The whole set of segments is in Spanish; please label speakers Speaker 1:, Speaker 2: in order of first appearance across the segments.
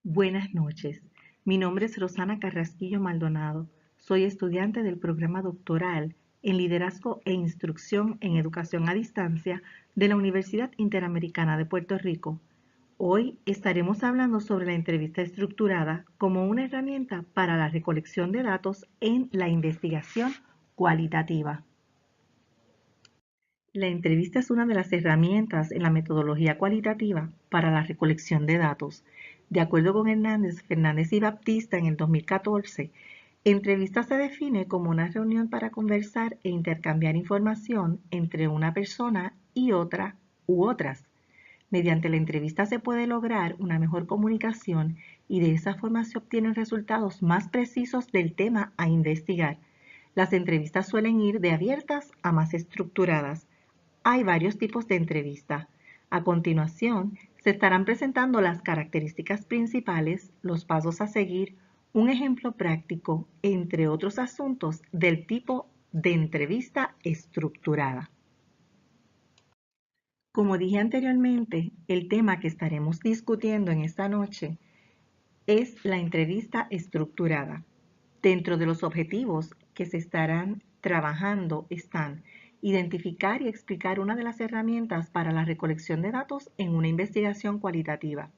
Speaker 1: Buenas noches. Mi nombre es Rosana Carrasquillo Maldonado. Soy estudiante del programa doctoral en Liderazgo e Instrucción en Educación a Distancia de la Universidad Interamericana de Puerto Rico. Hoy estaremos hablando sobre la entrevista estructurada como una herramienta para la recolección de datos en la investigación cualitativa. La entrevista es una de las herramientas en la metodología cualitativa para la recolección de datos. De acuerdo con Fernández y Baptista en el 2014, entrevista se define como una reunión para conversar e intercambiar información entre una persona y otra u otras. Mediante la entrevista se puede lograr una mejor comunicación y de esa forma se obtienen resultados más precisos del tema a investigar. Las entrevistas suelen ir de abiertas a más estructuradas. Hay varios tipos de entrevista. A continuación, se estarán presentando las características principales, los pasos a seguir, un ejemplo práctico, entre otros asuntos del tipo de entrevista estructurada. Como dije anteriormente, el tema que estaremos discutiendo en esta noche es la entrevista estructurada. Dentro de los objetivos que se estarán trabajando están identificar y explicar una de las herramientas para la recolección de datos en una investigación cualitativa.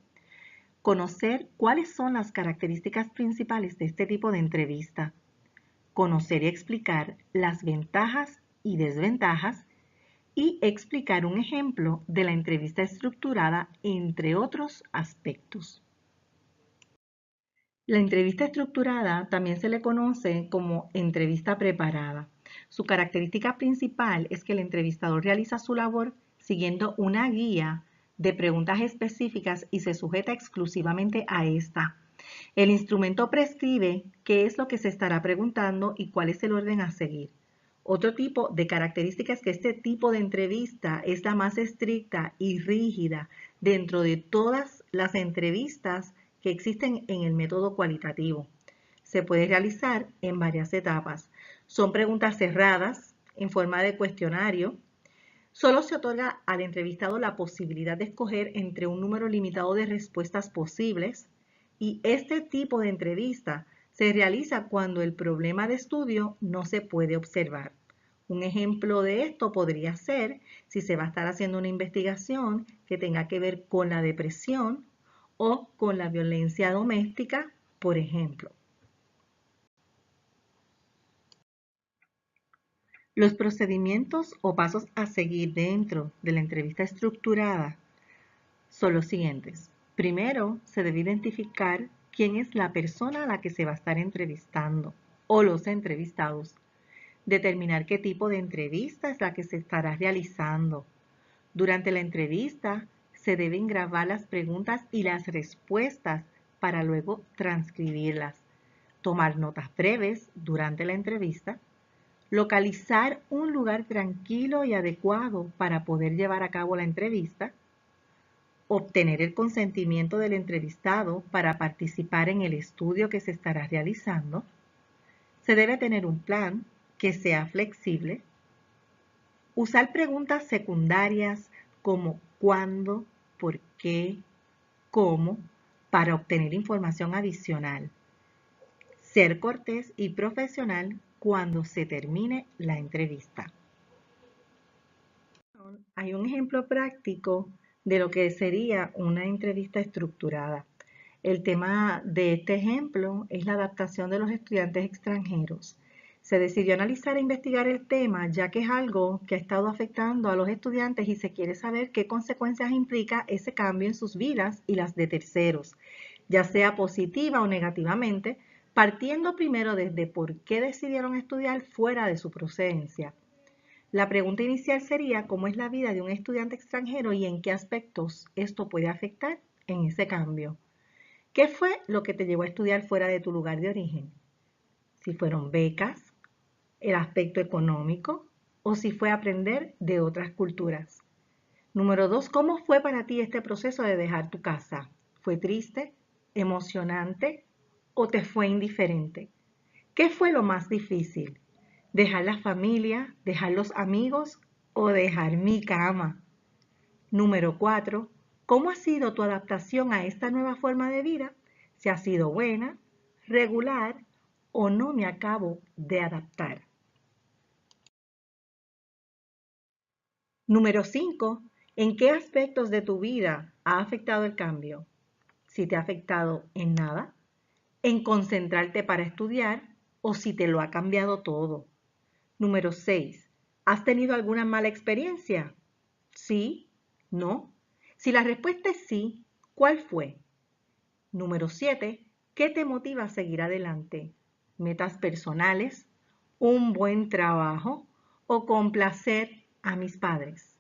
Speaker 1: Conocer cuáles son las características principales de este tipo de entrevista. Conocer y explicar las ventajas y desventajas y explicar un ejemplo de la entrevista estructurada, entre otros aspectos. La entrevista estructurada también se le conoce como entrevista preparada. Su característica principal es que el entrevistador realiza su labor siguiendo una guía de preguntas específicas y se sujeta exclusivamente a esta. El instrumento prescribe qué es lo que se estará preguntando y cuál es el orden a seguir. Otro tipo de característica es que este tipo de entrevista es la más estricta y rígida dentro de todas las entrevistas que existen en el método cualitativo. Se puede realizar en varias etapas. Son preguntas cerradas en forma de cuestionario. Solo se otorga al entrevistado la posibilidad de escoger entre un número limitado de respuestas posibles y este tipo de entrevista se realiza cuando el problema de estudio no se puede observar. Un ejemplo de esto podría ser si se va a estar haciendo una investigación que tenga que ver con la depresión o con la violencia doméstica, por ejemplo. Los procedimientos o pasos a seguir dentro de la entrevista estructurada son los siguientes. Primero, se debe identificar quién es la persona a la que se va a estar entrevistando o los entrevistados. Determinar qué tipo de entrevista es la que se estará realizando. Durante la entrevista, se deben grabar las preguntas y las respuestas para luego transcribirlas. Tomar notas breves durante la entrevista. Localizar un lugar tranquilo y adecuado para poder llevar a cabo la entrevista. Obtener el consentimiento del entrevistado para participar en el estudio que se estará realizando. Se debe tener un plan que sea flexible. Usar preguntas secundarias como cuándo, por qué, cómo, para obtener información adicional. Ser cortés y profesional cuando se termine la entrevista. Hay un ejemplo práctico de lo que sería una entrevista estructurada. El tema de este ejemplo es la adaptación de los estudiantes extranjeros. Se decidió analizar e investigar el tema ya que es algo que ha estado afectando a los estudiantes y se quiere saber qué consecuencias implica ese cambio en sus vidas y las de terceros, ya sea positiva o negativamente, partiendo primero desde por qué decidieron estudiar fuera de su procedencia. La pregunta inicial sería cómo es la vida de un estudiante extranjero y en qué aspectos esto puede afectar en ese cambio. ¿Qué fue lo que te llevó a estudiar fuera de tu lugar de origen? Si fueron becas, el aspecto económico o si fue aprender de otras culturas. Número 2, ¿cómo fue para ti este proceso de dejar tu casa? ¿Fue triste, emocionante o te fue indiferente? ¿Qué fue lo más difícil? ¿Dejar la familia, dejar los amigos o dejar mi cama? Número 4, ¿cómo ha sido tu adaptación a esta nueva forma de vida? si ha sido buena, regular o no me acabo de adaptar. Número 5. ¿En qué aspectos de tu vida ha afectado el cambio? Si te ha afectado en nada, en concentrarte para estudiar o si te lo ha cambiado todo. Número 6. ¿Has tenido alguna mala experiencia? ¿Sí? ¿No? Si la respuesta es sí, ¿cuál fue? Número 7. ¿Qué te motiva a seguir adelante? ¿Metas personales? ¿Un buen trabajo? ¿O complacer a mis padres?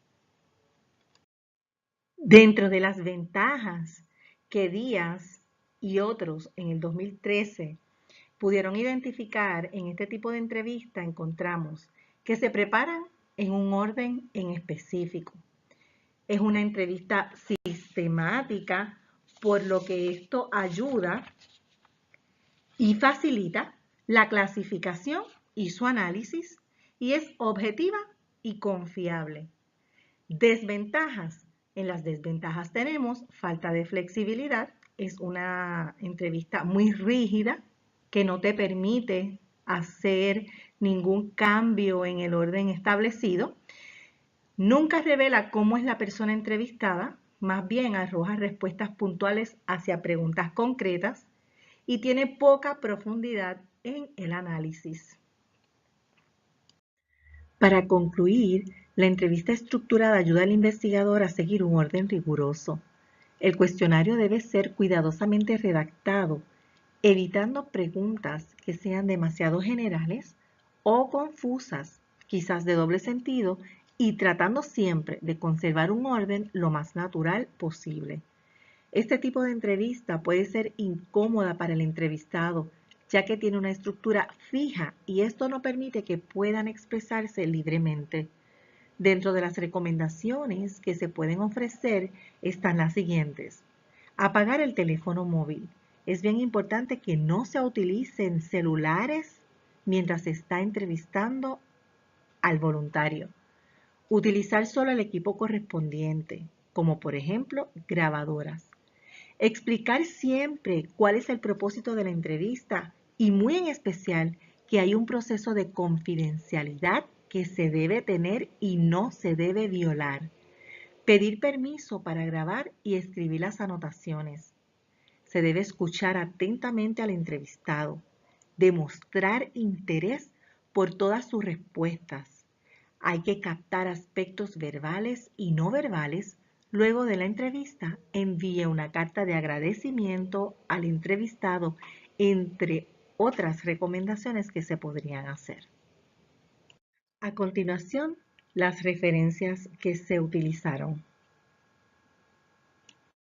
Speaker 1: Dentro de las ventajas que Díaz y otros en el 2013 pudieron identificar en este tipo de entrevista, encontramos que se preparan en un orden en específico. Es una entrevista sistemática, por lo que esto ayuda y facilita la clasificación y su análisis, y es objetiva y confiable. Desventajas. En las desventajas tenemos falta de flexibilidad. Es una entrevista muy rígida que no te permite hacer ningún cambio en el orden establecido. Nunca revela cómo es la persona entrevistada, más bien arroja respuestas puntuales hacia preguntas concretas y tiene poca profundidad en el análisis. Para concluir, la entrevista estructurada ayuda al investigador a seguir un orden riguroso. El cuestionario debe ser cuidadosamente redactado, evitando preguntas que sean demasiado generales o confusas, quizás de doble sentido, y tratando siempre de conservar un orden lo más natural posible. Este tipo de entrevista puede ser incómoda para el entrevistado, ya que tiene una estructura fija y esto no permite que puedan expresarse libremente. Dentro de las recomendaciones que se pueden ofrecer están las siguientes. Apagar el teléfono móvil. Es bien importante que no se utilicen celulares mientras se está entrevistando al voluntario. Utilizar solo el equipo correspondiente, como por ejemplo grabadoras. Explicar siempre cuál es el propósito de la entrevista y muy en especial que hay un proceso de confidencialidad que se debe tener y no se debe violar. Pedir permiso para grabar y escribir las anotaciones. Se debe escuchar atentamente al entrevistado. Demostrar interés por todas sus respuestas. Hay que captar aspectos verbales y no verbales. Luego de la entrevista, envíe una carta de agradecimiento al entrevistado, entre otras recomendaciones que se podrían hacer. A continuación, las referencias que se utilizaron.